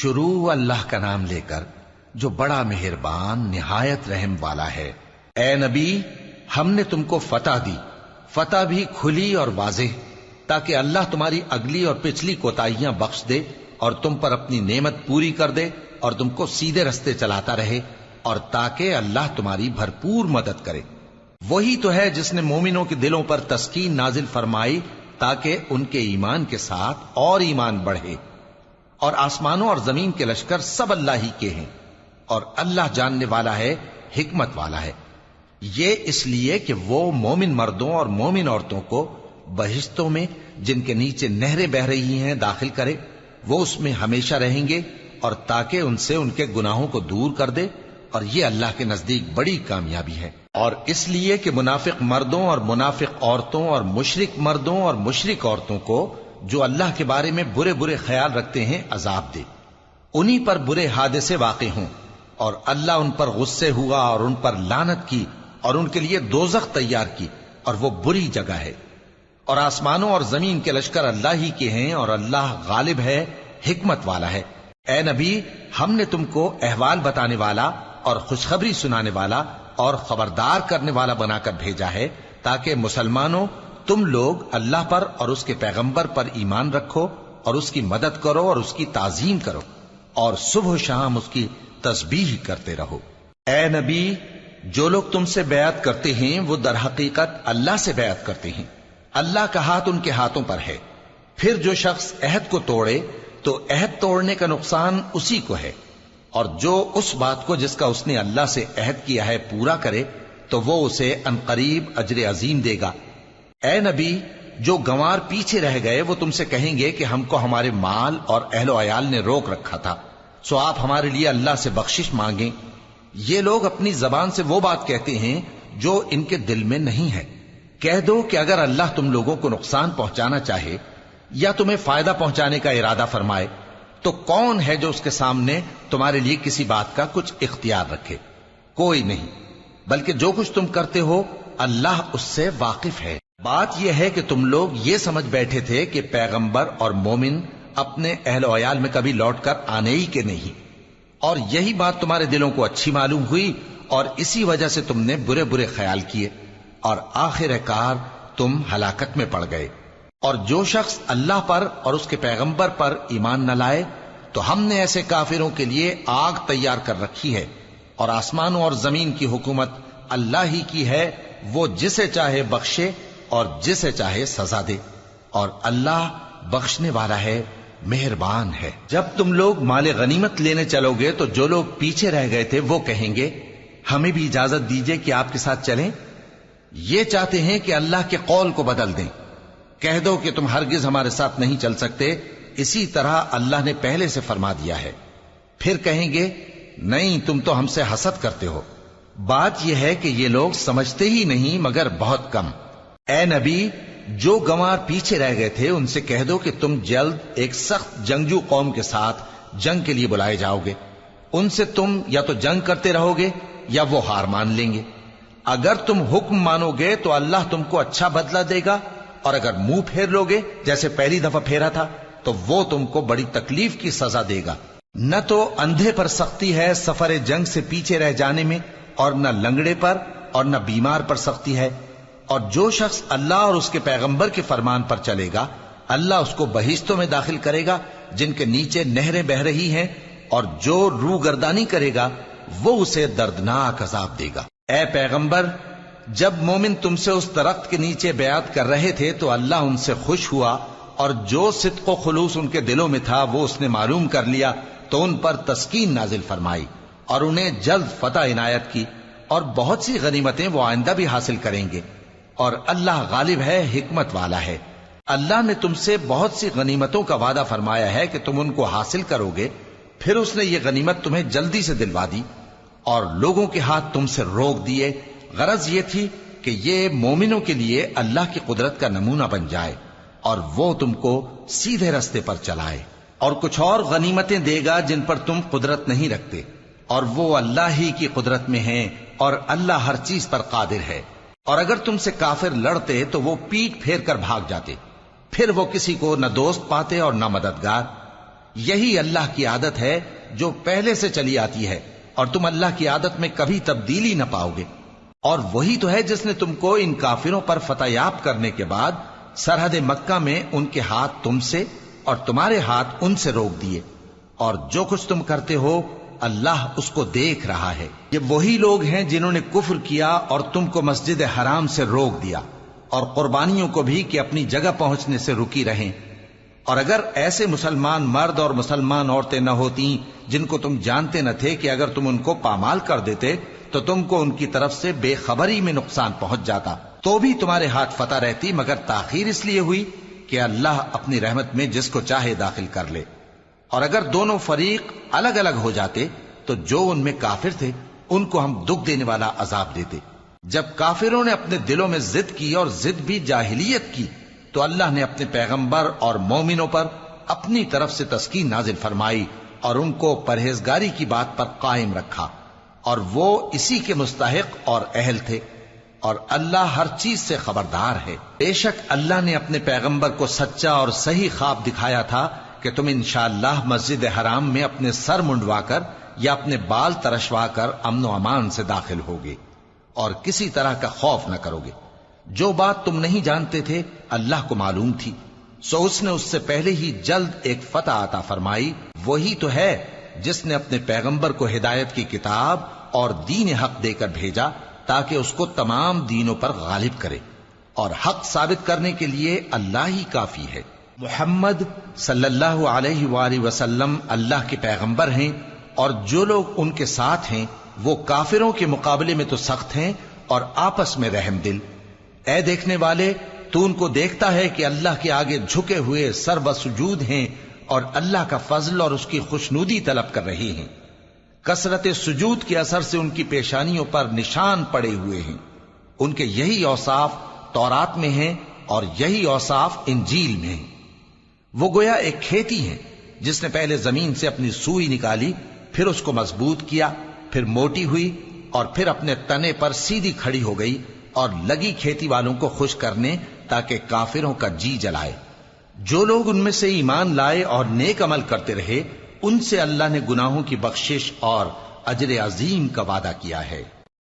شروع اللہ کا نام لے کر جو بڑا مہربان نہایت رحم والا ہے۔ اے نبی، ہم نے تم کو فتح دی، فتح بھی کھلی اور واضح، تاکہ اللہ تمہاری اگلی اور پچھلی کوتاہیاں بخش دے اور تم پر اپنی نعمت پوری کر دے اور تم کو سیدھے رستے چلاتا رہے، اور تاکہ اللہ تمہاری بھرپور مدد کرے۔ وہی تو ہے جس نے مومنوں کے دلوں پر تسکین نازل فرمائی تاکہ ان کے ایمان کے ساتھ اور ایمان بڑھے، اور آسمانوں اور زمین کے لشکر سب اللہ ہی کے ہیں، اور اللہ جاننے والا ہے، حکمت والا ہے۔ یہ اس لیے کہ وہ مومن مردوں اور مومن عورتوں کو بہشتوں میں جن کے نیچے نہریں بہ رہی ہیں داخل کرے، وہ اس میں ہمیشہ رہیں گے، اور تاکہ ان سے ان کے گناہوں کو دور کر دے، اور یہ اللہ کے نزدیک بڑی کامیابی ہے۔ اور اس لیے کہ منافق مردوں اور منافق عورتوں اور مشرک مردوں اور مشرک عورتوں کو جو اللہ کے بارے میں برے برے خیال رکھتے ہیں عذاب دے، انہی پر برے حادثے واقع ہوں، اور اللہ ان پر غصے ہوا اور ان پر لعنت کی اور ان کے لیے دوزخ تیار کی، اور وہ بری جگہ ہے۔ اور آسمانوں اور زمین کے لشکر اللہ ہی کے ہیں، اور اللہ غالب ہے، حکمت والا ہے۔ اے نبی، ہم نے تم کو احوال بتانے والا اور خوشخبری سنانے والا اور خبردار کرنے والا بنا کر بھیجا ہے، تاکہ مسلمانوں تم لوگ اللہ پر اور اس کے پیغمبر پر ایمان رکھو اور اس کی مدد کرو اور اس کی تعظیم کرو، اور صبح و شام اس کی تسبیح کرتے رہو۔ اے نبی، جو لوگ تم سے بیعت کرتے ہیں وہ در حقیقت اللہ سے بیعت کرتے ہیں، اللہ کا ہاتھ ان کے ہاتھوں پر ہے۔ پھر جو شخص عہد کو توڑے تو عہد توڑنے کا نقصان اسی کو ہے، اور جو اس بات کو جس کا اس نے اللہ سے عہد کیا ہے پورا کرے تو وہ اسے عنقریب اجر عظیم دے گا۔ اے نبی، جو گنوار پیچھے رہ گئے وہ تم سے کہیں گے کہ ہم کو ہمارے مال اور اہل و عیال نے روک رکھا تھا، سو آپ ہمارے لیے اللہ سے بخشش مانگیں۔ یہ لوگ اپنی زبان سے وہ بات کہتے ہیں جو ان کے دل میں نہیں ہے۔ کہہ دو کہ اگر اللہ تم لوگوں کو نقصان پہنچانا چاہے یا تمہیں فائدہ پہنچانے کا ارادہ فرمائے تو کون ہے جو اس کے سامنے تمہارے لیے کسی بات کا کچھ اختیار رکھے؟ کوئی نہیں، بلکہ جو کچھ تم کرتے ہو اللہ اس سے واقف ہے۔ بات یہ ہے کہ تم لوگ یہ سمجھ بیٹھے تھے کہ پیغمبر اور مومن اپنے اہل و عیال میں کبھی لوٹ کر آنے ہی کے نہیں، اور یہی بات تمہارے دلوں کو اچھی معلوم ہوئی اور اسی وجہ سے تم نے برے برے خیال کیے، اور آخر کار تم ہلاکت میں پڑ گئے۔ اور جو شخص اللہ پر اور اس کے پیغمبر پر ایمان نہ لائے تو ہم نے ایسے کافروں کے لیے آگ تیار کر رکھی ہے، اور آسمانوں اور زمین کی حکومت اللہ ہی کی ہے، وہ جسے چاہے بخشے اور جسے چاہے سزا دے، اور اللہ بخشنے والا ہے، مہربان ہے۔ جب تم لوگ مال غنیمت لینے چلو گے تو جو لوگ پیچھے رہ گئے تھے وہ کہیں گے ہمیں بھی اجازت دیجئے کہ آپ کے ساتھ چلیں۔ یہ چاہتے ہیں کہ اللہ کے قول کو بدل دیں۔ کہہ دو کہ تم ہرگز ہمارے ساتھ نہیں چل سکتے، اسی طرح اللہ نے پہلے سے فرما دیا ہے۔ پھر کہیں گے نہیں، تم تو ہم سے حسد کرتے ہو۔ بات یہ ہے کہ یہ لوگ سمجھتے ہی نہیں مگر بہت کم۔ اے نبی، جو گنوار پیچھے رہ گئے تھے ان سے کہہ دو کہ تم جلد ایک سخت جنگجو قوم کے ساتھ جنگ کے لیے بلائے جاؤ گے، ان سے تم یا تو جنگ کرتے رہو گے یا وہ ہار مان لیں گے۔ اگر تم حکم مانو گے تو اللہ تم کو اچھا بدلہ دے گا، اور اگر منہ پھیر لو گے جیسے پہلی دفعہ پھیرا تھا تو وہ تم کو بڑی تکلیف کی سزا دے گا۔ نہ تو اندھے پر سختی ہے سفر جنگ سے پیچھے رہ جانے میں، اور نہ لنگڑے پر اور نہ بیمار پر سختی ہے۔ اور جو شخص اللہ اور اس کے پیغمبر کے فرمان پر چلے گا اللہ اس کو بہشتوں میں داخل کرے گا جن کے نیچے نہریں بہ رہی ہیں، اور جو روگردانی کرے گا وہ اسے دردناک عذاب دے گا۔ اے پیغمبر، جب مومن تم سے اس درخت کے نیچے بیعت کر رہے تھے تو اللہ ان سے خوش ہوا، اور جو صدق و خلوص ان کے دلوں میں تھا وہ اس نے معلوم کر لیا تو ان پر تسکین نازل فرمائی اور انہیں جلد فتح عنایت کی، اور بہت سی غنیمتیں وہ آئندہ بھی حاصل کریں گے، اور اللہ غالب ہے، حکمت والا ہے۔ اللہ نے تم سے بہت سی غنیمتوں کا وعدہ فرمایا ہے کہ تم ان کو حاصل کرو گے، پھر اس نے یہ غنیمت تمہیں جلدی سے دلوا دی اور لوگوں کے ہاتھ تم سے روک دیے۔ غرض یہ تھی کہ یہ مومنوں کے لیے اللہ کی قدرت کا نمونہ بن جائے اور وہ تم کو سیدھے رستے پر چلائے، اور کچھ اور غنیمتیں دے گا جن پر تم قدرت نہیں رکھتے، اور وہ اللہ ہی کی قدرت میں ہیں، اور اللہ ہر چیز پر قادر ہے۔ اور اگر تم سے کافر لڑتے تو وہ پیٹ پھیر کر بھاگ جاتے، پھر وہ کسی کو نہ دوست پاتے اور نہ مددگار۔ یہی اللہ کی عادت ہے جو پہلے سے چلی آتی ہے، اور تم اللہ کی عادت میں کبھی تبدیلی نہ پاؤ گے۔ اور وہی تو ہے جس نے تم کو ان کافروں پر فتح یاب کرنے کے بعد سرحد مکہ میں ان کے ہاتھ تم سے اور تمہارے ہاتھ ان سے روک دیے، اور جو کچھ تم کرتے ہو اللہ اس کو دیکھ رہا ہے۔ یہ وہی لوگ ہیں جنہوں نے کفر کیا اور تم کو مسجد حرام سے روک دیا، اور قربانیوں کو بھی کہ اپنی جگہ پہنچنے سے رکی رہیں۔ اور اگر ایسے مسلمان مرد اور مسلمان عورتیں نہ ہوتی جن کو تم جانتے نہ تھے کہ اگر تم ان کو پامال کر دیتے تو تم کو ان کی طرف سے بے خبری میں نقصان پہنچ جاتا، تو بھی تمہارے ہاتھ فتح رہتی، مگر تاخیر اس لیے ہوئی کہ اللہ اپنی رحمت میں جس کو چاہے داخل کر لے۔ اور اگر دونوں فریق الگ الگ ہو جاتے تو جو ان میں کافر تھے ان کو ہم دکھ دینے والا عذاب دیتے۔ جب کافروں نے اپنے دلوں میں ضد کی، اور ضد بھی جاہلیت کی، تو اللہ نے اپنے پیغمبر اور مومنوں پر اپنی طرف سے تسکین نازل فرمائی اور ان کو پرہیزگاری کی بات پر قائم رکھا، اور وہ اسی کے مستحق اور اہل تھے، اور اللہ ہر چیز سے خبردار ہے۔ بے شک اللہ نے اپنے پیغمبر کو سچا اور صحیح خواب دکھایا تھا کہ تم انشاءاللہ مسجد حرام میں اپنے سر منڈوا کر یا اپنے بال ترشوا کر امن و امان سے داخل ہوگے اور کسی طرح کا خوف نہ کرو گے۔ جو بات تم نہیں جانتے تھے اللہ کو معلوم تھی، سو اس نے اس سے پہلے ہی جلد ایک فتح عطا فرمائی۔ وہی تو ہے جس نے اپنے پیغمبر کو ہدایت کی کتاب اور دین حق دے کر بھیجا تاکہ اس کو تمام دینوں پر غالب کرے، اور حق ثابت کرنے کے لیے اللہ ہی کافی ہے۔ محمد صلی اللہ علیہ وآلہ وسلم اللہ کے پیغمبر ہیں، اور جو لوگ ان کے ساتھ ہیں وہ کافروں کے مقابلے میں تو سخت ہیں اور آپس میں رحم دل۔ اے دیکھنے والے، تو ان کو دیکھتا ہے کہ اللہ کے آگے جھکے ہوئے سر بسجود ہیں اور اللہ کا فضل اور اس کی خوشنودی طلب کر رہے ہیں۔ کثرت سجود کے اثر سے ان کی پیشانیوں پر نشان پڑے ہوئے ہیں۔ ان کے یہی اوصاف تورات میں ہیں اور یہی اوصاف انجیل میں ہیں۔ وہ گویا ایک کھیتی ہے جس نے پہلے زمین سے اپنی سوئی نکالی، پھر اس کو مضبوط کیا، پھر موٹی ہوئی، اور پھر اپنے تنے پر سیدھی کھڑی ہو گئی، اور لگی کھیتی والوں کو خوش کرنے تاکہ کافروں کا جی جلائے۔ جو لوگ ان میں سے ایمان لائے اور نیک عمل کرتے رہے ان سے اللہ نے گناہوں کی بخشش اور اجر عظیم کا وعدہ کیا ہے۔